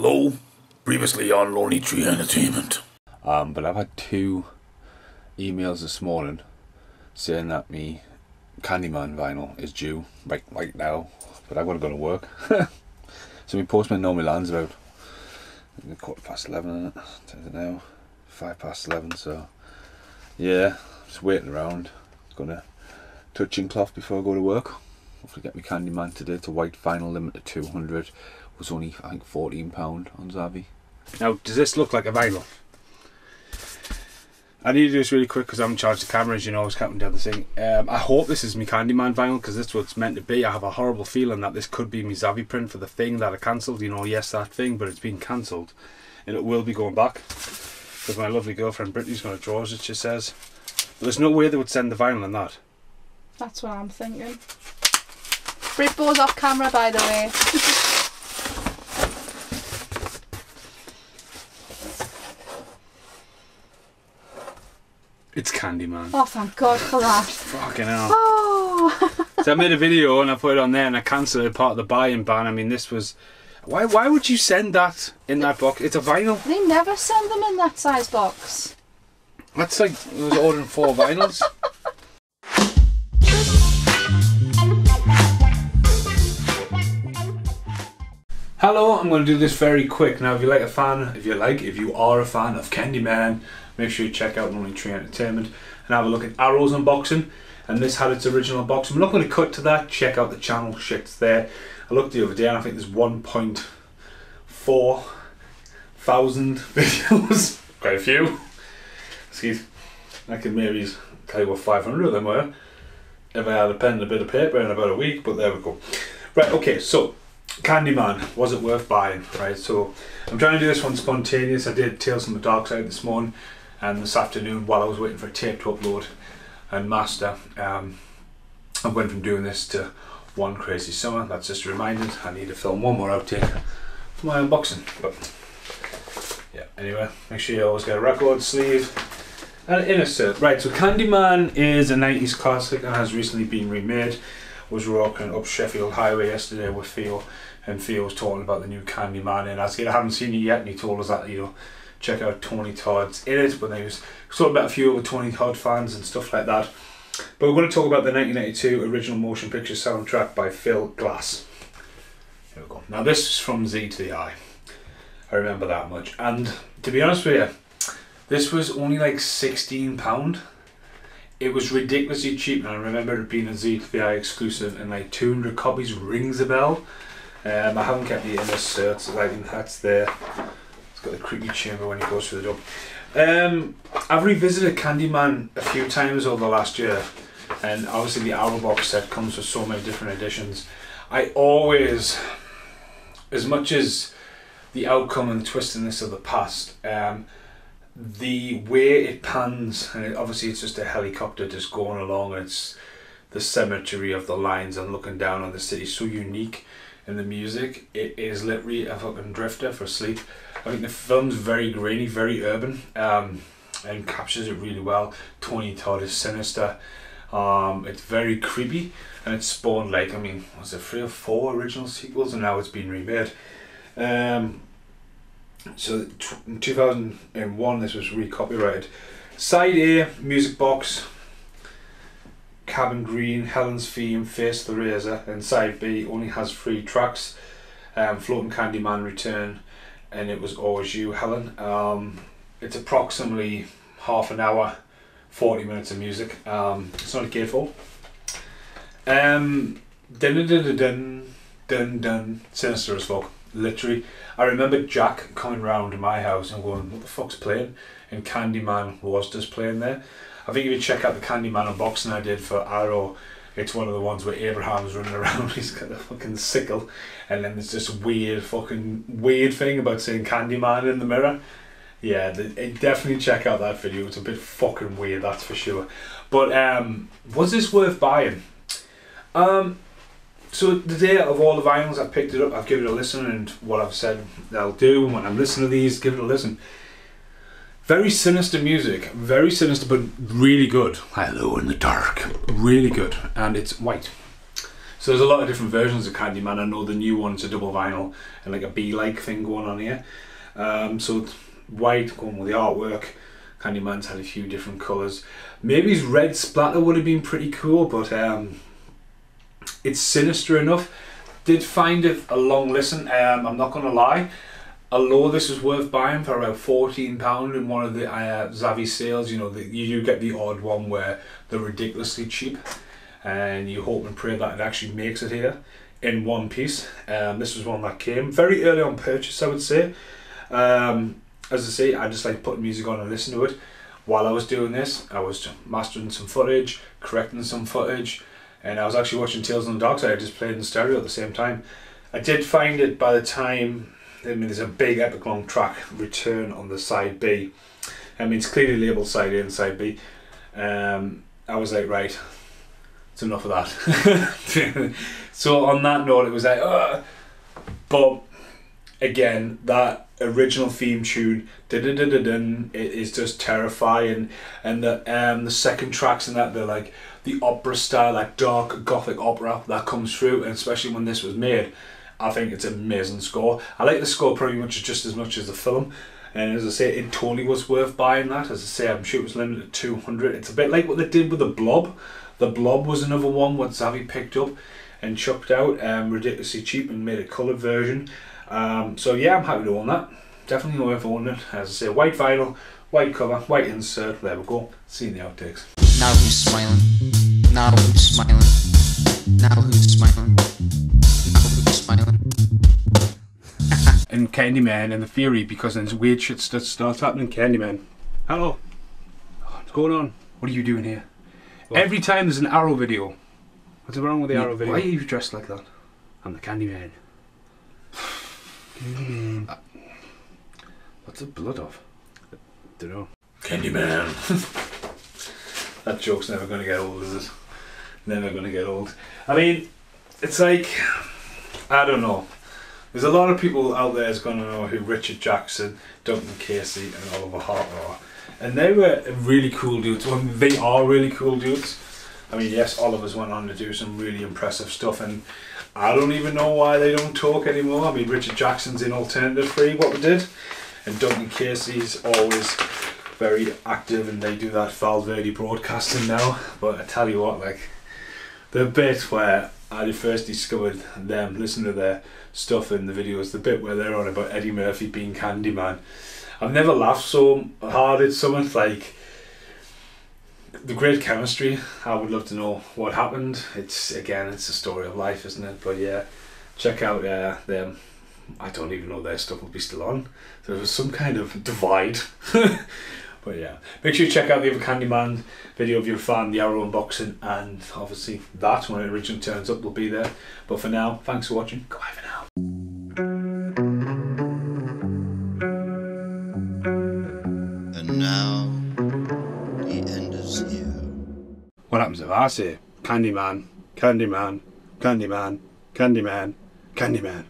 Hello, previously on Lonely Tree Entertainment. But I've had 2 emails this morning saying that me Candyman vinyl is due right now, but I've got to go to work. So my postman normally lands about 11:15, isn't it? Is it now? 11:05, so yeah, just waiting around. Gonna touching cloth before I go to work. Hopefully get me Candyman today. It's a white vinyl, limited 200. It was only, I think, £14 on Zavi. Now, does this look like a vinyl? I need to do this really quick because I haven't charged the camera, as you know. I was counting down the thing. I hope this is my Candyman vinyl because this is what it's meant to be. I have a horrible feeling that this could be my Zavi print for the thing that I cancelled. You know, yes, that thing, but it's been cancelled. And it will be going back because my lovely girlfriend Brittany's going to draw us, it she says. But there's no way they would send the vinyl in that. That's what I'm thinking. Britbo's off camera, by the way. It's Candyman. Oh, thank God for that. Fucking hell. Oh. So I made a video and I put it on there and I cancelled it, part of the buy-in ban. I mean, this was... Why would you send that in that box? It's a vinyl. They never send them in that size box. That's like, I was ordering 4 vinyls. Hello, I'm going to do this very quick. Now, if you are a fan of Candyman, make sure you check out Lonely Tree Entertainment and have a look at Arrow's unboxing. And this had its original unboxing. I'm not going to cut to that. Check out the channel, shit's there. I looked the other day and I think there's 1.4 thousand videos. Quite a few. Excuse. I could maybe tell you what 500 of them were if I had a pen and a bit of paper in about a week, but there we go. Right, okay, so Candyman, was it worth buying? Right, so I'm trying to do this one spontaneous. I did Tales from the Dark Side this morning and this afternoon while I was waiting for a tape to upload and master. I went from doing this to one crazy summer. That's just reminded I need to film one more outtake for my unboxing. But yeah, anyway, make sure you always get a record sleeve and an insert. Right, so Candyman is a 90s classic and has recently been remade. Was walking up Sheffield Highway yesterday with Theo, and Theo was talking about the new Candyman, and I said I haven't seen it yet, and he told us that, you know, check out Tony Todd's in it, but he was talking about a few other Tony Todd fans and stuff like that. But we're going to talk about the 1992 original motion picture soundtrack by Phil Glass. Here we go. Now this is from Z to the I. I remember that much, and to be honest with you, this was only like £16. It was ridiculously cheap, and I remember it being a Z to the I exclusive, and like 200 copies rings a bell. I haven't kept the inner cert, so I think that's there. It's got the creepy chamber when he goes through the door. I've revisited Candyman a few times over the last year, and obviously the Arrow box set comes with so many different editions. I always, as much as the outcome and the twistiness of the past, the way it pans, and obviously it's just a helicopter just going along, and it's the symmetry of the lines and looking down on the city, so unique. In the music, it is literally a fucking drifter for sleep. I think the film's very grainy, very urban, and captures it really well. Tony Todd is sinister. It's very creepy, and it's spawned, like, I mean, was it 3 or 4 original sequels, and now it's been remade. So in 2001 this was re-copyrighted. Side A, music box, Cabin Green, Helen's Theme, Face the Razor, and side B only has 3 tracks, Floating Candyman, Return, and It Was Always You, Helen. It's approximately half an hour, 40 minutes of music. It's not a gatefold. Dun dun dun dun dun dun, sinister as fuck. Literally, I remember Jack coming round to my house and going, what the fuck's playing? And Candyman was just playing there. I think if you check out the Candyman unboxing I did for Arrow, it's one of the ones where Abraham's running around, he's got a fucking sickle, and then there's this weird thing about saying Candyman in the mirror. Yeah, definitely check out that video, it's a bit fucking weird, that's for sure. But was this worth buying? So today, out of all the vinyls I've picked it up, I've given it a listen, and what I've said I'll do when I'm listening to these, give it a listen. Very sinister music, very sinister, but really good. Hello in the dark, really good, and it's white. So there's a lot of different versions of Candyman. I know the new one's a double vinyl and like a bee-like thing going on here. So white going with the artwork. Candyman's had a few different colours. Maybe his red splatter would have been pretty cool, but it's sinister enough. Did find it a long listen. I'm not going to lie. Although this was worth buying for about £14 in one of the Zavvi sales, you know, you do get the odd one where they're ridiculously cheap, and you hope and pray that it actually makes it here in one piece. This was one that came very early on purchase, I would say. As I say, I just like putting music on and listening to it. While I was doing this, I was mastering some footage, correcting some footage, and I was actually watching Tales on the Dark Side. I just played in stereo at the same time. I did find it by the time, I mean, there's a big epic long track, Return, on the side B. I mean, it's clearly labelled side A and side B. I was like, right, it's enough of that. So on that note, it was like, ugh. But again, that original theme tune, it is just terrifying, and the second tracks in that, they're like the opera style, like dark gothic opera that comes through, and especially when this was made, I think it's an amazing score. I like the score pretty much just as much as the film, and as I say, it totally was worth buying that. As I say, I'm sure it was limited to 200. It's a bit like what they did with the Blob. The Blob was another one what Zavvi picked up and chucked out ridiculously cheap and made a coloured version. So yeah, I'm happy to own that. Definitely worth owning it. As I say, white vinyl, white cover, white insert. There we go. See you in the outtakes. Now who's smiling? Now who's smiling? Now who's smiling? Now who's smiling? And Candyman and the theory, because then weird shit starts happening. Candyman, hello, what's going on? What are you doing here? What? Every time there's an Arrow video. What's wrong with the Arrow video? Why are you dressed like that? I'm the Candyman. Candyman. What's the blood of? Don't know. Candyman. That joke's never going to get old, is it? Never going to get old. I mean, it's like, I don't know. There's a lot of people out there who's going to know who Richard Jackson, Duncan Casey and Oliver Hart are. And they were really cool dudes. Well, they are really cool dudes. I mean, yes, Oliver's went on to do some really impressive stuff, and I don't even know why they don't talk anymore. I mean, Richard Jackson's in Alternative Free, what we did, and Duncan Casey's always very active, and they do that Valverde broadcasting now. But I tell you what, like, the bit where I first discovered them, listening to their stuff in the videos, the bit where they're on about Eddie Murphy being Candyman, I've never laughed so hard at something. Like, the great chemistry. I would love to know what happened. It's a story of life, isn't it? But yeah, check out them. I don't even know their stuff will be still on. There was some kind of divide. But yeah, make sure you check out the other Candyman video if you're a fan, the Arrow unboxing, and obviously that, when it originally turns up, will be there. But for now, thanks for watching. Goodbye for now. And now, the end is here. What happens if I say Candyman, Candyman, Candyman, Candyman, Candyman?